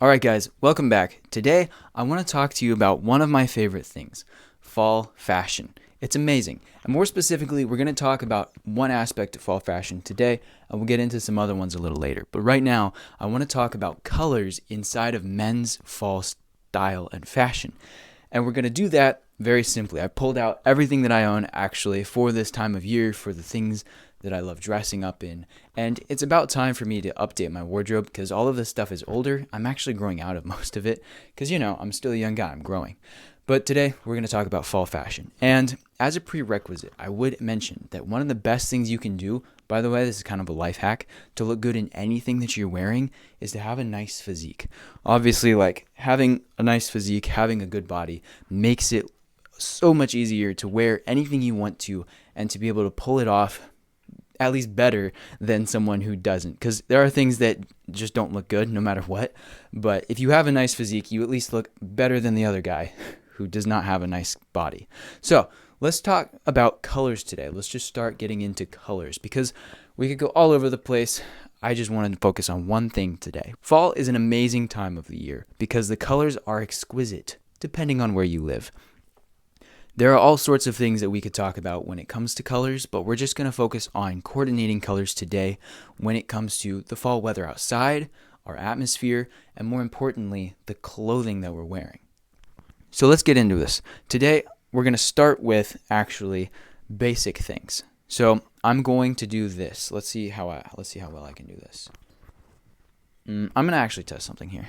Alright guys, welcome back. Today, I want to talk to you about one of my favorite things, fall fashion. It's amazing. And more specifically, we're going to talk about one aspect of fall fashion today, and we'll get into some other ones a little later. But right now, I want to talk about colors inside of men's fall style and fashion. And we're going to do that very simply. I pulled out everything that I own actually for this time of year, for the things that I love dressing up in. And it's about time for me to update my wardrobe because all of this stuff is older. I'm actually growing out of most of it because, I'm still a young guy. I'm growing. But today we're going to talk about fall fashion. And as a prerequisite, I would mention that one of the best things you can do, by the way, this is kind of a life hack, to look good in anything that you're wearing is to have a nice physique. Obviously, having a nice physique, having a good body makes it so much easier to wear anything you want to and to be able to pull it off at least better than someone who doesn't, because there are things that just don't look good no matter what. But if you have a nice physique, you at least look better than the other guy who does not have a nice body. So let's talk about colors today. Let's just start getting into colors because we could go all over the place. I just wanted to focus on one thing today. Fall is an amazing time of the year because the colors are exquisite depending on where you live. There are all sorts of things that we could talk about when it comes to colors, but we're just going to focus on coordinating colors today when it comes to the fall weather outside, our atmosphere, and more importantly, the clothing that we're wearing. So let's get into this. Today, we're going to start with actually basic things. So I'm going to do this. Let's see how well I can do this. I'm going to actually test something here.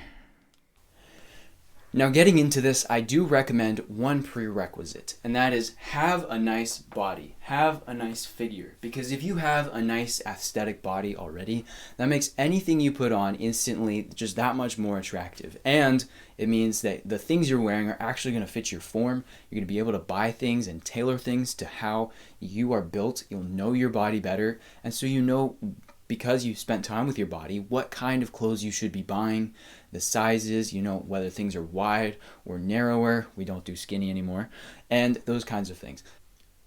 Now, getting into this, I do recommend one prerequisite, and that is have a nice body, have a nice figure. Because if you have a nice aesthetic body already, that makes anything you put on instantly just that much more attractive. And it means that the things you're wearing are actually going to fit your form. You're going to be able to buy things and tailor things to how you are built. You'll know your body better, and so you know, because you spent time with your body, what kind of clothes you should be buying, the sizes, whether things are wide or narrower. We don't do skinny anymore, and those kinds of things.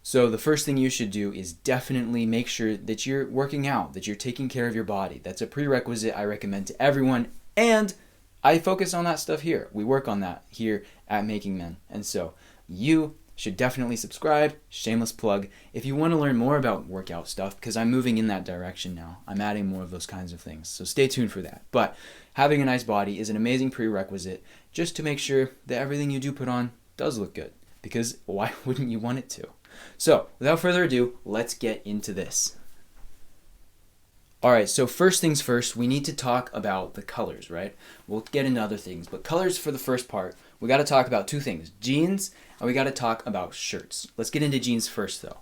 So the first thing you should do is definitely make sure that you're working out, that you're taking care of your body. That's a prerequisite I recommend to everyone, and I focus on that stuff here. We work on that here at Making Men, and so you should definitely subscribe. Shameless plug. If you want to learn more about workout stuff, because I'm moving in that direction now. I'm adding more of those kinds of things. So stay tuned for that. But having a nice body is an amazing prerequisite just to make sure that everything you do put on does look good. Because why wouldn't you want it to? So without further ado, let's get into this. Alright, so first things first, we need to talk about the colors, right? We'll get into other things, but colors for the first part, we got to talk about two things, jeans, and we got to talk about shirts. Let's get into jeans first, though.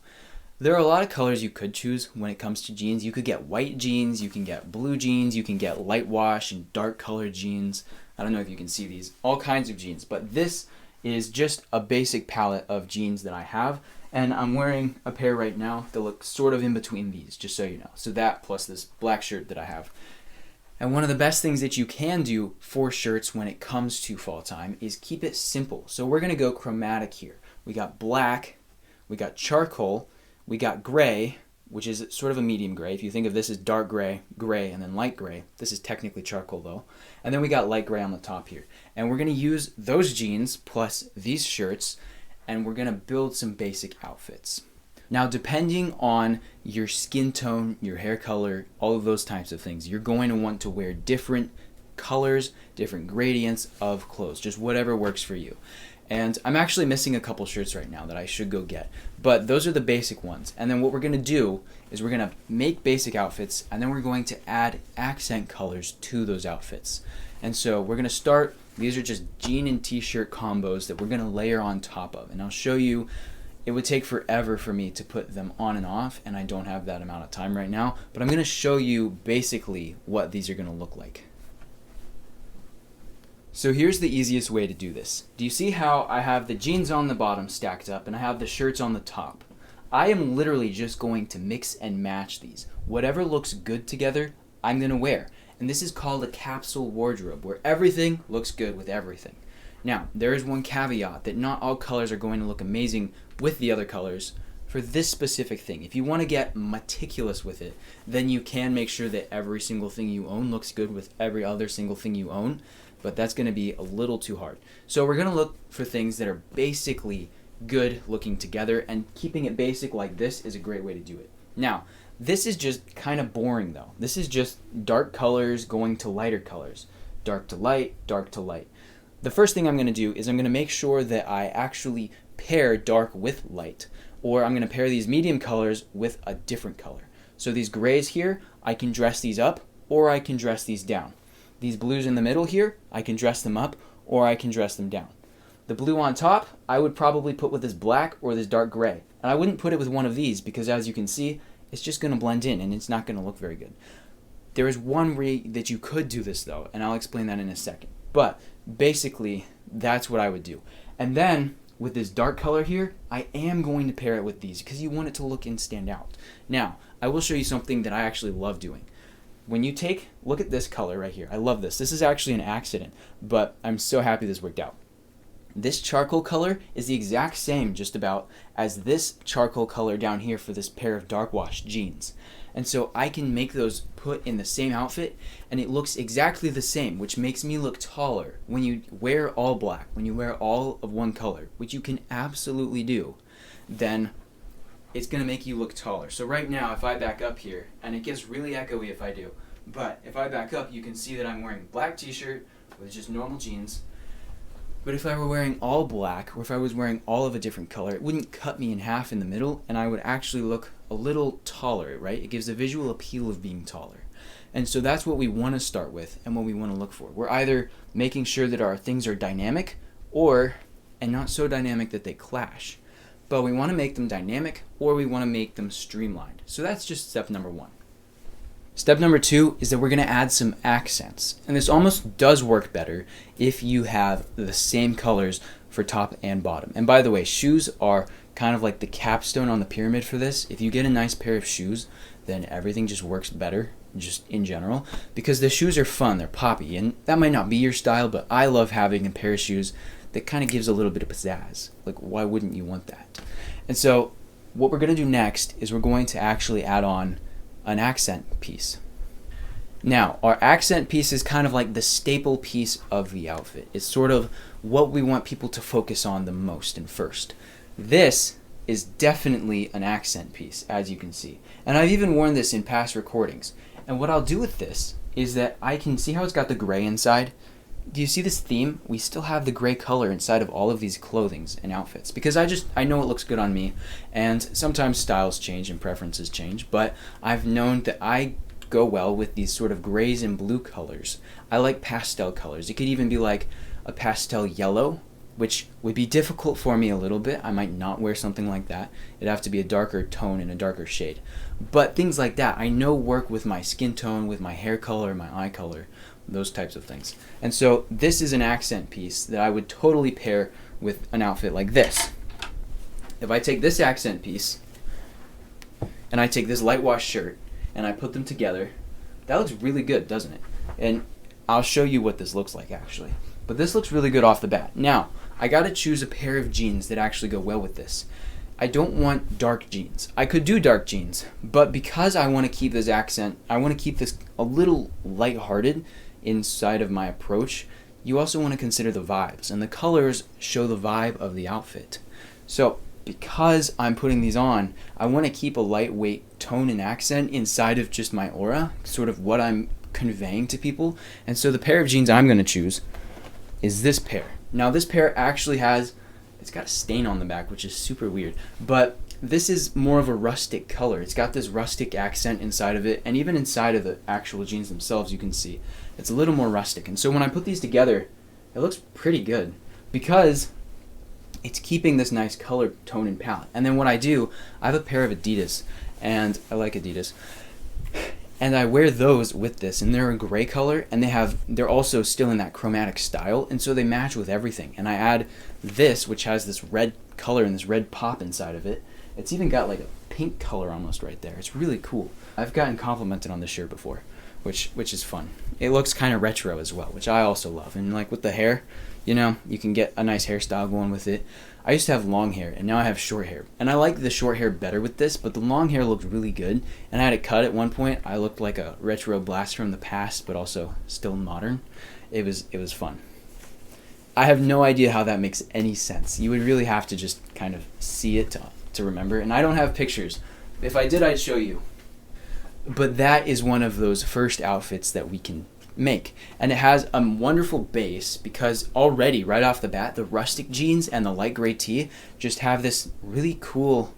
There are a lot of colors you could choose when it comes to jeans. You could get white jeans, you can get blue jeans, you can get light wash and dark colored jeans. I don't know if you can see these, all kinds of jeans, but this is just a basic palette of jeans that I have. And I'm wearing a pair right now that look sort of in between these, just so you know. So that plus this black shirt that I have. And one of the best things that you can do for shirts when it comes to fall time is keep it simple. So we're going to go chromatic here. We got black, we got charcoal, we got gray, which is sort of a medium gray. If you think of this as dark gray, gray, and then light gray, this is technically charcoal though. And then we got light gray on the top here. And we're going to use those jeans plus these shirts, and we're going to build some basic outfits. Now, depending on your skin tone, your hair color, all of those types of things, you're going to want to wear different colors, different gradients of clothes, just whatever works for you. And I'm actually missing a couple shirts right now that I should go get, but those are the basic ones. And then what we're going to do is we're going to make basic outfits, and then we're going to add accent colors to those outfits. And so we're going to start. These are just jean and t-shirt combos that we're going to layer on top of. And I'll show you, it would take forever for me to put them on and off, and I don't have that amount of time right now. But I'm going to show you basically what these are going to look like. So here's the easiest way to do this. Do you see how I have the jeans on the bottom stacked up and I have the shirts on the top? I am literally just going to mix and match these. Whatever looks good together, I'm going to wear. And this is called a capsule wardrobe, where everything looks good with everything. Now, there is one caveat that not all colors are going to look amazing with the other colors for this specific thing. If you want to get meticulous with it, then you can make sure that every single thing you own looks good with every other single thing you own, but that's going to be a little too hard. So we're going to look for things that are basically good looking together, and keeping it basic like this is a great way to do it. Now, this is just kind of boring though. This is just dark colors going to lighter colors. Dark to light, dark to light. The first thing I'm going to do is I'm going to make sure that I actually pair dark with light, or I'm going to pair these medium colors with a different color. So these grays here, I can dress these up or I can dress these down. These blues in the middle here, I can dress them up or I can dress them down. The blue on top, I would probably put with this black or this dark gray. And I wouldn't put it with one of these because, as you can see, it's just going to blend in and it's not going to look very good. There is one way that you could do this though, and I'll explain that in a second. But basically, that's what I would do. And then with this dark color here, I am going to pair it with these because you want it to look and stand out. Now, I will show you something that I actually love doing. When you look at this color right here. I love this. This is actually an accident, but I'm so happy this worked out. This charcoal color is the exact same just about as this charcoal color down here for this pair of dark wash jeans. And so I can make those put in the same outfit and it looks exactly the same, which makes me look taller. When you wear all black, when you wear all of one color, which you can absolutely do, then it's going to make you look taller. So right now, if I back up here, and it gets really echoey if I do, but if I back up, you can see that I'm wearing black t-shirt with just normal jeans. But if I were wearing all black, or if I was wearing all of a different color, it wouldn't cut me in half in the middle, and I would actually look a little taller, right? It gives a visual appeal of being taller. And so that's what we want to start with and what we want to look for. We're either making sure that our things are dynamic and not so dynamic that they clash. But we want to make them dynamic or we want to make them streamlined. So that's just step number one. Step number two is that we're going to add some accents. And this almost does work better if you have the same colors for top and bottom. And by the way, shoes are kind of like the capstone on the pyramid for this. If you get a nice pair of shoes, then everything just works better, just in general, because the shoes are fun, they're poppy, and that might not be your style, but I love having a pair of shoes that kind of gives a little bit of pizzazz. Like, why wouldn't you want that? And so what we're going to do next is we're going to actually add on an accent piece. Now, our accent piece is kind of like the staple piece of the outfit. It's sort of what we want people to focus on the most and first. This is definitely an accent piece, as you can see. And I've even worn this in past recordings. And what I'll do with this is that I can see how it's got the gray inside. Do you see this theme? We still have the gray color inside of all of these clothings and outfits because I know it looks good on me, and sometimes styles change and preferences change, but I've known that I go well with these sort of grays and blue colors. I like pastel colors. It could even be like a pastel yellow, which would be difficult for me a little bit. I might not wear something like that. It'd have to be a darker tone and a darker shade. But things like that I know work with my skin tone, with my hair color, my eye color, those types of things. And so this is an accent piece that I would totally pair with an outfit like this. If I take this accent piece and I take this light wash shirt and I put them together, that looks really good, doesn't it? And I'll show you what this looks like actually. But this looks really good off the bat. Now, I gotta choose a pair of jeans that actually go well with this. I don't want dark jeans. I could do dark jeans, but because I want to keep this accent, I want to keep this a little lighthearted inside of my approach, you also want to consider the vibes, and the colors show the vibe of the outfit. So because I'm putting these on, I want to keep a lightweight tone and accent inside of just my aura, sort of what I'm conveying to people. And so the pair of jeans I'm going to choose is this pair. Now this pair actually it's got a stain on the back, which is super weird, but this is more of a rustic color. It's got this rustic accent inside of it, and even inside of the actual jeans themselves, you can see it's a little more rustic. And so when I put these together, it looks pretty good because it's keeping this nice color tone and palette. And then what I do, I have a pair of Adidas, and I like Adidas, and I wear those with this, and they're a gray color, and they're also still in that chromatic style, and so they match with everything. And I add this, which has this red color and this red pop inside of it. It's even got like a pink color almost right there. It's really cool. I've gotten complimented on this shirt before, which is fun. It looks kind of retro as well, which I also love. And like with the hair, you can get a nice hairstyle going with it. I used to have long hair, and now I have short hair. And I like the short hair better with this, but the long hair looked really good. And I had it cut at one point. I looked like a retro blast from the past, but also still modern. It was fun. I have no idea how that makes any sense. You would really have to just kind of see it to remember. And I don't have pictures. If I did, I'd show you. But that is one of those first outfits that we can make, and it has a wonderful base because already right off the bat the rustic jeans and the light gray tee just have this really cool,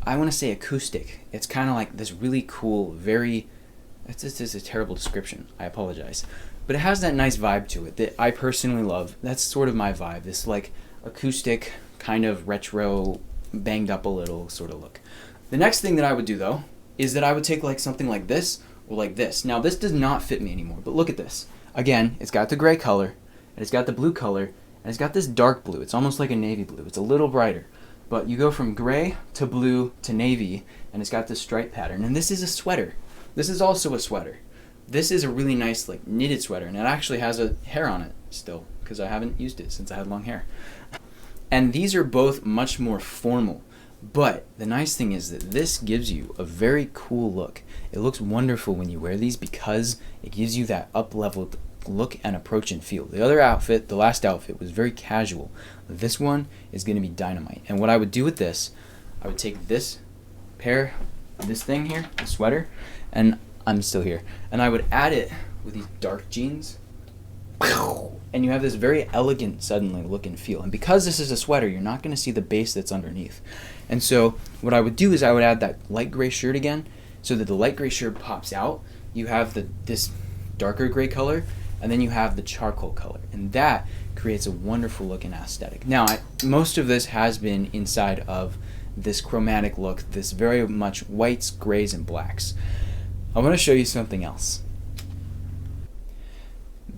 I want to say acoustic. It's kind of like this really cool, very, it's a terrible description, I apologize, but it has that nice vibe to it that I personally love. That's sort of my vibe, this like acoustic kind of retro, banged up a little sort of look. The next thing that I would do though is that I would take like something like this or like this. Now this does not fit me anymore, but look at this. Again, it's got the gray color, and it's got the blue color, and it's got this dark blue. It's almost like a navy blue. It's a little brighter, but you go from gray to blue to navy, and it's got this stripe pattern. And this is a sweater. This is also a sweater. This is a really nice like knitted sweater, and it actually has a hair on it still because I haven't used it since I had long hair. And these are both much more formal. But the nice thing is that this gives you a very cool look. It looks wonderful when you wear these because it gives you that up-leveled look and approach and feel. The other outfit, the last outfit, was very casual. This one is going to be dynamite. And what I would do with this, I would take this pair, this thing here, the sweater, and I'm still here, and I would add it with these dark jeans. And you have this very elegant, suddenly look and feel. And because this is a sweater, you're not going to see the base that's underneath. And so what I would do is I would add that light gray shirt again, so that the light gray shirt pops out. You have this darker gray color, and then you have the charcoal color. And that creates a wonderful looking aesthetic. Now, most of this has been inside of this chromatic look, this very much whites, grays, and blacks. I want to show you something else.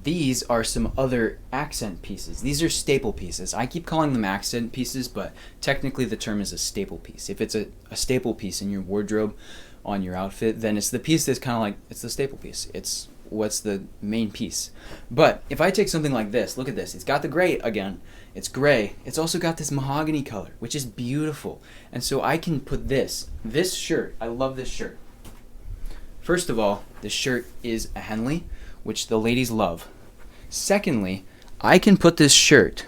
These are some other accent pieces. These are staple pieces. I keep calling them accent pieces, but technically the term is a staple piece. If it's a staple piece in your wardrobe on your outfit, then it's the piece that's kind of like, it's the staple piece. It's what's the main piece. But if I take something like this, look at this. It's got the gray again. It's gray. It's also got this mahogany color, which is beautiful. And so I can put this shirt. I love this shirt. First of all, this shirt is a Henley, which the ladies love. Secondly, I can put this shirt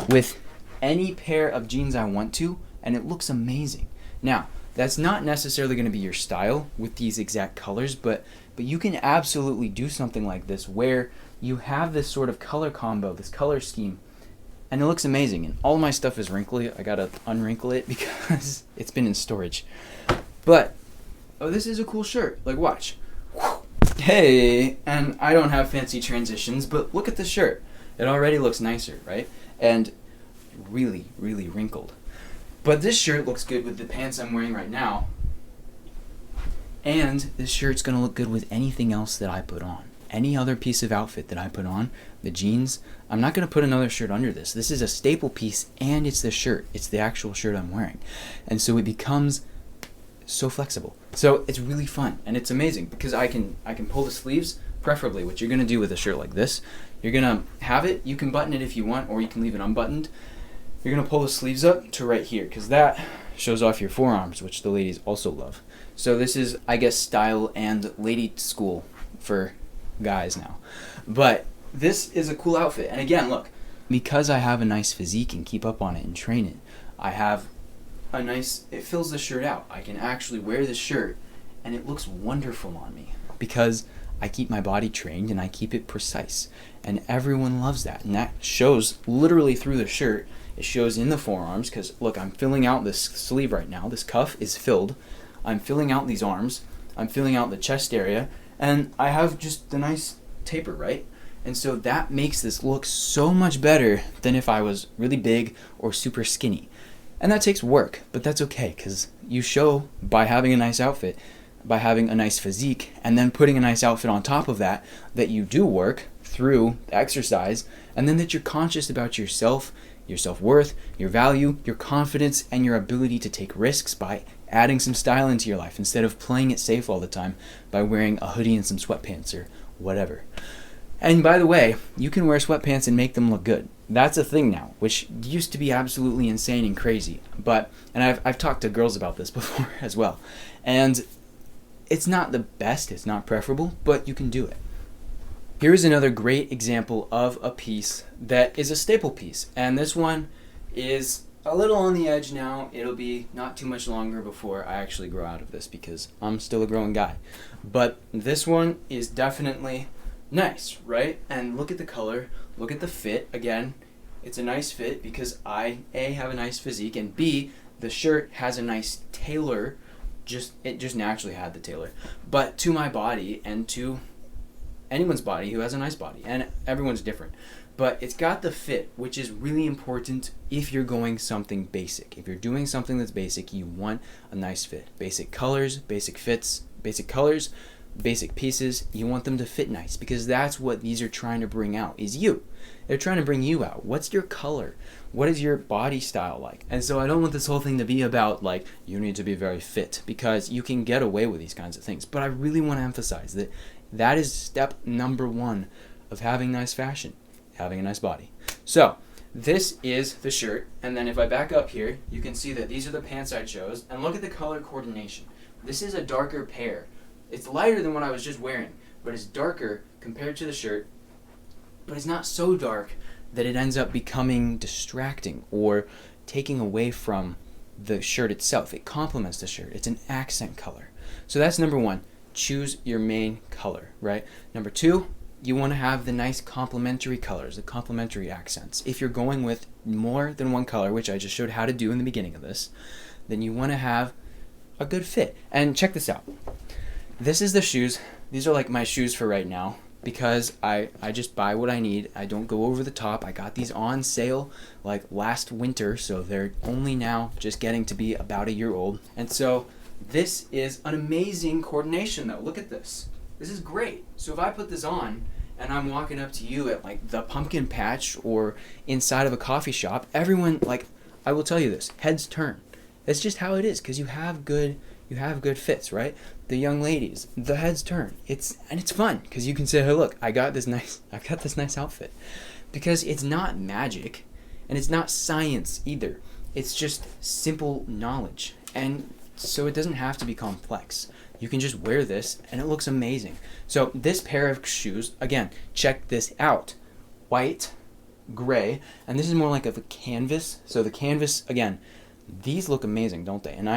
with any pair of jeans I want to, and it looks amazing. Now, that's not necessarily going to be your style with these exact colors, but you can absolutely do something like this where you have this sort of color combo, this color scheme, and it looks amazing. And all my stuff is wrinkly. I gotta unwrinkle it because it's been in storage. But, oh, this is a cool shirt. Like, watch. Hey, and I don't have fancy transitions, but look at the shirt. It already looks nicer, right? And really, really wrinkled. But this shirt looks good with the pants I'm wearing right now. And this shirt's gonna look good with anything else that I put on. Any other piece of outfit that I put on, the jeans, I'm not gonna put another shirt under this. This is a staple piece and it's the shirt. It's the actual shirt I'm wearing. And so it becomes so flexible. So it's really fun and it's amazing because I can pull the sleeves, preferably what you're gonna do with a shirt like this. You're gonna have it, you can button it if you want, or you can leave it unbuttoned. You're gonna pull the sleeves up to right here because that shows off your forearms, which the ladies also love. So this is, I guess, style and lady school for guys now. But this is a cool outfit. And again, look, because I have a nice physique and keep up on it and train it, I have a nice, it fills the shirt out. I can actually wear this shirt and it looks wonderful on me because I keep my body trained and I keep it precise. And everyone loves that. And that shows literally through the shirt. It shows in the forearms because, look, I'm filling out this sleeve right now. This cuff is filled. I'm filling out these arms. I'm filling out the chest area. And I have just the nice taper, right? And so that makes this look so much better than if I was really big or super skinny. And that takes work, but that's okay because you show by having a nice outfit, by having a nice physique, and then putting a nice outfit on top of that, that you do work through exercise, and then that you're conscious about yourself, your self-worth, your value, your confidence, and your ability to take risks by adding some style into your life instead of playing it safe all the time by wearing a hoodie and some sweatpants or whatever. And by the way, you can wear sweatpants and make them look good. That's a thing now, which used to be absolutely insane and crazy. And I've talked to girls about this before as well. And it's not the best, it's not preferable, but you can do it. Here's another great example of a piece that is a staple piece. And this one is a little on the edge now. It'll be not too much longer before I actually grow out of this because I'm still a growing guy. But this one is definitely nice, right? And look at the color, look at the fit. Again, it's a nice fit because I, A, have a nice physique, and B, the shirt has a nice tailor. It just naturally had the tailor. But to my body and to anyone's body who has a nice body, and everyone's different. But it's got the fit, which is really important if you're going something basic. If you're doing something that's basic, you want a nice fit. Basic colors, basic fits, basic colors, basic pieces, you want them to fit nice because that's what these are trying to bring out is you. They're trying to bring you out. What's your color? What is your body style like? And so I don't want this whole thing to be about like you need to be very fit because you can get away with these kinds of things. But I really want to emphasize that is step number one of having nice fashion, having a nice body. So this is the shirt, and then if I back up here, you can see that these are the pants I chose, and look at the color coordination. This is a darker pair. It's lighter than what I was just wearing, but it's darker compared to the shirt, but it's not so dark that it ends up becoming distracting or taking away from the shirt itself. It complements the shirt. It's an accent color. So that's number one. Choose your main color, right? Number two, you want to have the nice complementary colors, the complementary accents. If you're going with more than one color, which I just showed how to do in the beginning of this, then you want to have a good fit. And check this out. This is the shoes. These are like my shoes for right now because I just buy what I need. I don't go over the top. I got these on sale like last winter, so they're only now just getting to be about a year old. And so this is an amazing coordination though. Look at this. This is great. So if I put this on and I'm walking up to you at like the pumpkin patch or inside of a coffee shop, everyone, like, I will tell you this, heads turn. That's just how it is because you have good fits, right? The young ladies, the heads turn. It's fun because you can say, hey, look, I've got this nice outfit. Because it's not magic and it's not science either. It's just simple knowledge. And so it doesn't have to be complex. You can just wear this and it looks amazing. So this pair of shoes, again, check this out. White, gray, and this is more like of a canvas. So the canvas, again, these look amazing, don't they? And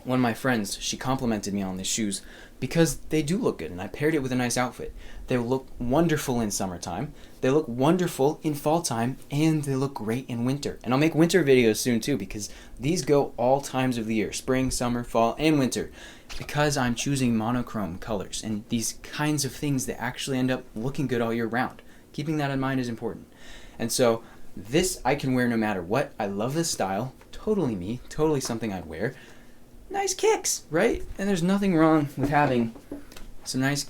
one of my friends, she complimented me on these shoes because they do look good, and I paired it with a nice outfit. They look wonderful in summertime, they look wonderful in fall time, and they look great in winter. And I'll make winter videos soon too because these go all times of the year, spring, summer, fall, and winter, because I'm choosing monochrome colors and these kinds of things that actually end up looking good all year round. Keeping that in mind is important. And so this I can wear no matter what. I love this style. Totally me. Totally something I'd wear. Nice kicks, right? And there's nothing wrong with having some nice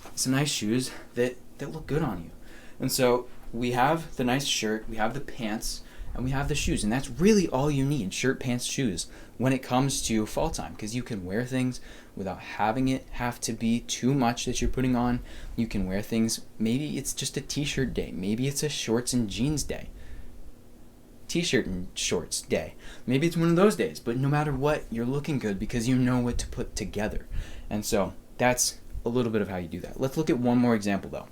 shoes that look good on you. And so we have the nice shirt, we have the pants, and we have the shoes. And that's really all you need, shirt, pants, shoes, when it comes to fall time. Because you can wear things without having it have to be too much that you're putting on. You can wear things, maybe it's just a t-shirt day. Maybe it's a shorts and jeans day. T-shirt and shorts day. Maybe it's one of those days, but no matter what, you're looking good because you know what to put together. And so that's a little bit of how you do that. Let's look at one more example though.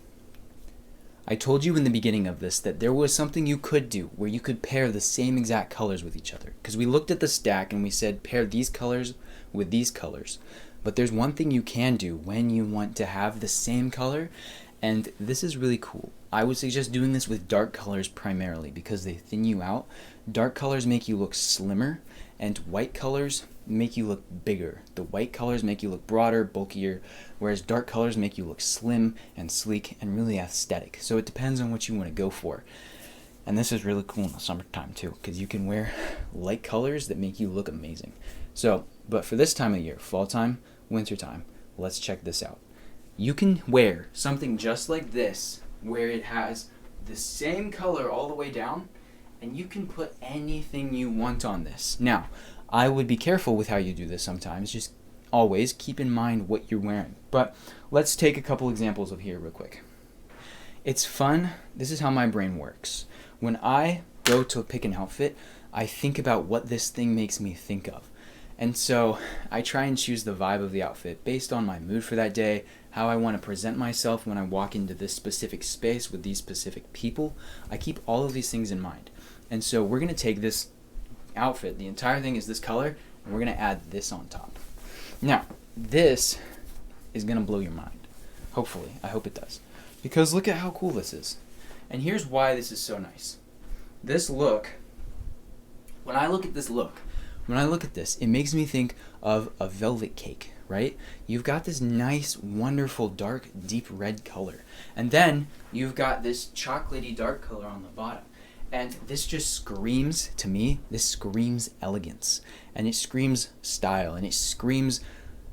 I told you in the beginning of this that there was something you could do where you could pair the same exact colors with each other. Because we looked at the stack and we said pair these colors with these colors. But there's one thing you can do when you want to have the same color, and this is really cool. I would suggest doing this with dark colors primarily because they thin you out. Dark colors make you look slimmer, and white colors make you look bigger. The white colors make you look broader, bulkier, whereas dark colors make you look slim and sleek and really aesthetic. So it depends on what you want to go for. And this is really cool in the summertime too because you can wear light colors that make you look amazing. So, but for this time of year, fall time, winter time, let's check this out. You can wear something just like this where it has the same color all the way down, and you can put anything you want on this. Now, I would be careful with how you do this sometimes. Just always keep in mind what you're wearing. But let's take a couple examples of here real quick. It's fun. This is how my brain works. When I go to pick an outfit, I think about what this thing makes me think of. And so I try and choose the vibe of the outfit based on my mood for that day, how I want to present myself when I walk into this specific space with these specific people. I keep all of these things in mind. And so we're going to take this outfit, the entire thing is this color, and we're going to add this on top. Now, this is going to blow your mind. Hopefully. I hope it does. Because look at how cool this is. And here's why this is so nice. This look, when I look at this, it makes me think of a velvet cake, right? You've got this nice, wonderful, dark, deep red color. And then you've got this chocolatey dark color on the bottom. And this just screams, to me, this screams elegance. And it screams style. And it screams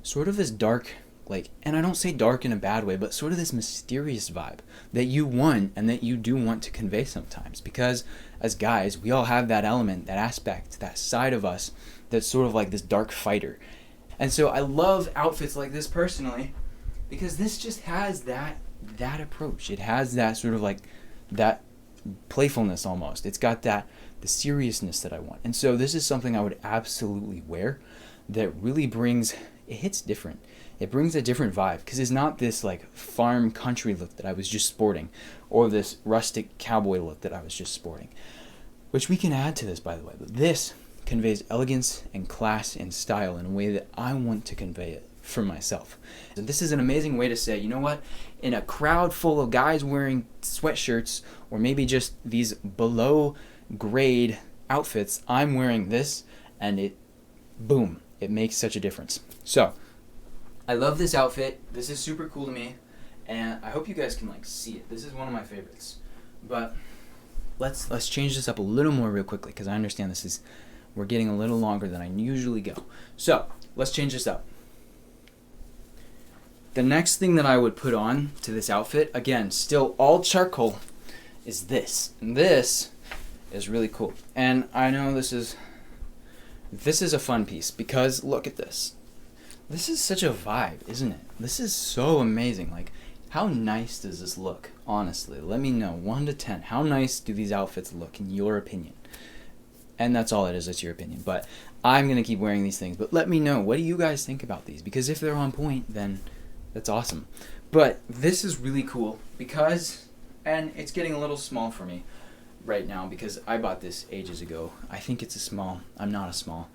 sort of this dark, and I don't say dark in a bad way, but sort of this mysterious vibe that you want and that you do want to convey sometimes. Because as guys, we all have that element, that aspect, that side of us that's sort of like this dark fighter. And so I love outfits like this personally because this just has that approach. It has that sort of like that playfulness almost. It's got the seriousness that I want. And so this is something I would absolutely wear that really it hits different. It brings a different vibe because it's not this like farm country look that I was just sporting or this rustic cowboy look that I was just sporting, which we can add to this, by the way. But this conveys elegance and class and style in a way that I want to convey it for myself. And this is an amazing way to say, you know what, in a crowd full of guys wearing sweatshirts or maybe just these below grade outfits, I'm wearing this and it makes such a difference. So I love this outfit. This is super cool to me, and I hope you guys can see it. This is one of my favorites. But let's change this up a little more real quickly because I understand we're getting a little longer than I usually go. So let's change this up. The next thing that I would put on to this outfit, again, still all charcoal, is this. And this is really cool. And I know this is a fun piece because look at this. This is such a vibe, isn't it? This is so amazing. How nice does this look? Honestly, let me know. 1 to 10. How nice do these outfits look in your opinion? And that's all it is. It's your opinion. But I'm going to keep wearing these things. But let me know. What do you guys think about these? Because if they're on point, then that's awesome. But this is really cool because, and it's getting a little small for me right now because I bought this ages ago. I think it's a small. I'm not a small.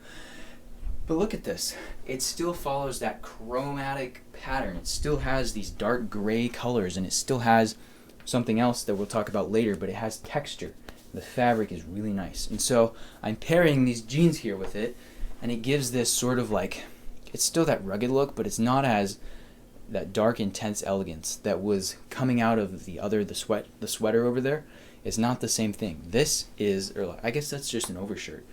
But look at this. It still follows that chromatic pattern. It still has these dark gray colors, and it still has something else that we'll talk about later, but it has texture. The fabric is really nice. And so I'm pairing these jeans here with it, and it gives this sort of it's still that rugged look, but it's not as that dark, intense elegance that was coming out of the sweater over there. It's not the same thing. This is, or I guess that's just an overshirt.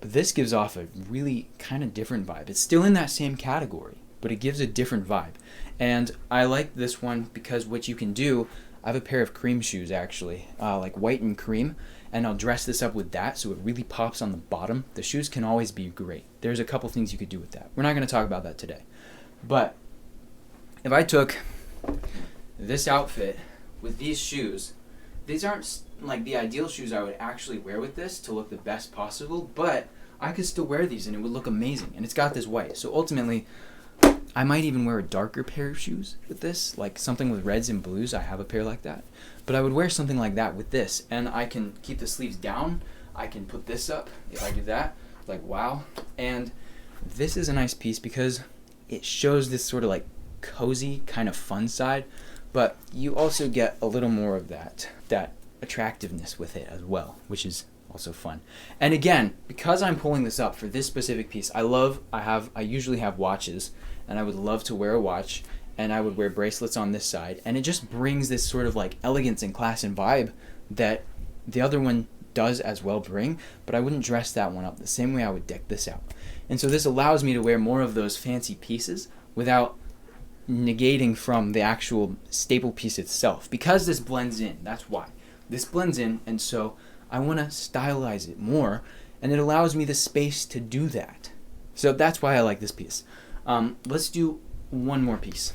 But this gives off a really kind of different vibe. It's still in that same category, but it gives a different vibe. And I like this one because what you can do, I have a pair of cream shoes actually, white and cream, and I'll dress this up with that so it really pops on the bottom. The shoes can always be great. There's a couple things you could do with that. We're not going to talk about that today. But if I took this outfit with these shoes, these aren't the ideal shoes I would actually wear with this to look the best possible, but I could still wear these and it would look amazing. And it's got this white. So ultimately, I might even wear a darker pair of shoes with this, something with reds and blues. I have a pair like that. But I would wear something like that with this, and I can keep the sleeves down. I can put this up if I do that. Wow. And this is a nice piece because it shows this sort of cozy kind of fun side, but you also get a little more of that attractiveness with it as well, which is also fun. And again, because I'm pulling this up for this specific piece, I usually have watches, and I would love to wear a watch, and I would wear bracelets on this side, and it just brings this sort of elegance and class and vibe that the other one does as well bring, but I wouldn't dress that one up the same way I would deck this out. And so this allows me to wear more of those fancy pieces without negating from the actual staple piece itself, because this blends in. That's why this blends in, and so I want to stylize it more, and it allows me the space to do that. So that's why I like this piece. Let's do one more piece.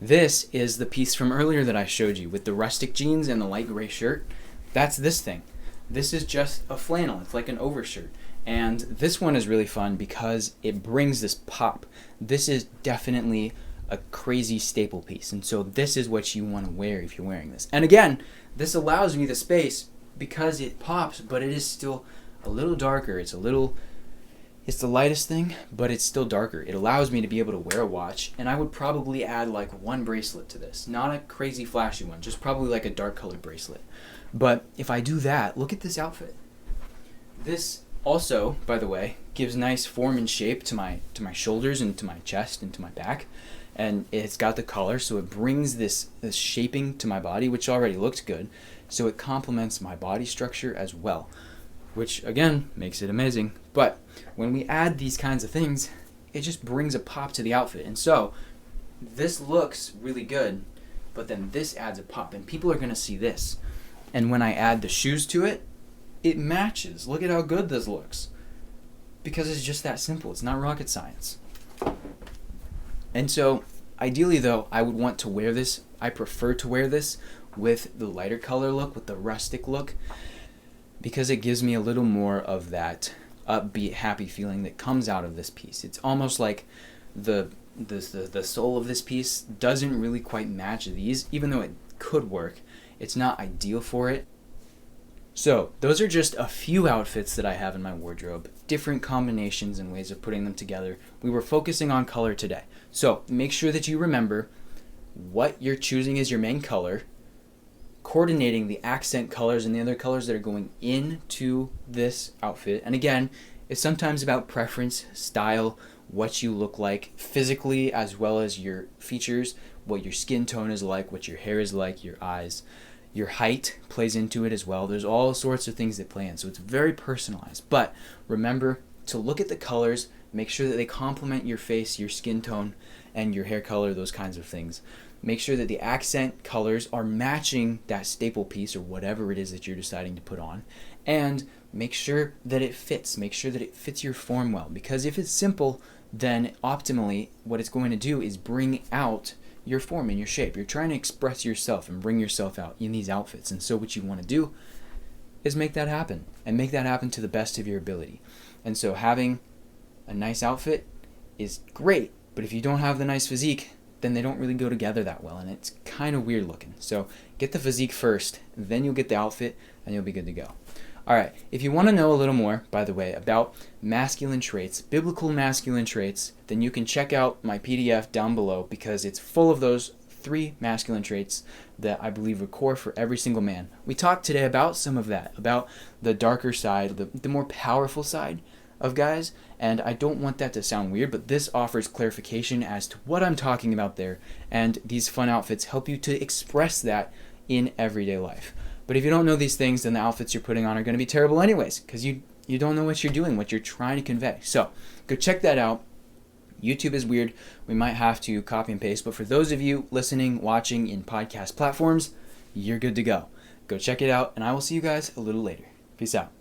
This is the piece from earlier that I showed you with the rustic jeans and the light gray shirt. That's this thing. This is just a flannel. It's like an overshirt. And this one is really fun because it brings this pop. This is definitely a crazy staple piece. And so this is what you want to wear if you're wearing this. And again, this allows me the space because it pops, but it is still a little darker. It's the lightest thing, but it's still darker. It allows me to be able to wear a watch, and I would probably add like one bracelet to this. Not a crazy flashy one, just probably like a dark colored bracelet. But if I do that, look at this outfit. This also, by the way, gives nice form and shape to my shoulders and to my chest and to my back. And it's got the collar, so it brings this shaping to my body, which already looks good. So it complements my body structure as well, which again makes it amazing. But when we add these kinds of things, it just brings a pop to the outfit. And so this looks really good, but then this adds a pop, and people are going to see this. And when I add the shoes to it, it matches. Look at how good this looks. Because it's just that simple. It's not rocket science. And so ideally though, I would want to wear this. I prefer to wear this with the lighter color look, with the rustic look, because it gives me a little more of that upbeat, happy feeling that comes out of this piece. It's almost like the soul of this piece doesn't really quite match these, even though it could work. It's not ideal for it. So those are just a few outfits that I have in my wardrobe, different combinations and ways of putting them together. We were focusing on color today. So make sure that you remember what you're choosing as your main color, coordinating the accent colors and the other colors that are going into this outfit. And again, it's sometimes about preference, style, what you look like physically, as well as your features, what your skin tone is like, what your hair is like, your eyes. Your height plays into it as well. There's all sorts of things that play in. So it's very personalized. But remember to look at the colors, make sure that they complement your face, your skin tone, and your hair color, those kinds of things. Make sure that the accent colors are matching that staple piece or whatever it is that you're deciding to put on. And make sure that it fits. Make sure that it fits your form well. Because if it's simple, then optimally what it's going to do is bring out your form and your shape. You're trying to express yourself and bring yourself out in these outfits. And so what you want to do is make that happen, and make that happen to the best of your ability. And so having a nice outfit is great, but if you don't have the nice physique, then they don't really go together that well, and it's kind of weird looking. So get the physique first, then you'll get the outfit, and you'll be good to go. All right, if you want to know a little more, by the way, about masculine traits, biblical masculine traits, then you can check out my PDF down below, because it's full of those 3 masculine traits that I believe are core for every single man. We talked today about some of that, about the darker side, the more powerful side of guys, and I don't want that to sound weird, but this offers clarification as to what I'm talking about there, and these fun outfits help you to express that in everyday life. But if you don't know these things, then the outfits you're putting on are going to be terrible anyways, because you don't know what you're doing, what you're trying to convey. So go check that out. YouTube is weird. We might have to copy and paste, but for those of you listening, watching in podcast platforms, you're good to go. Go check it out, and I will see you guys a little later. Peace out.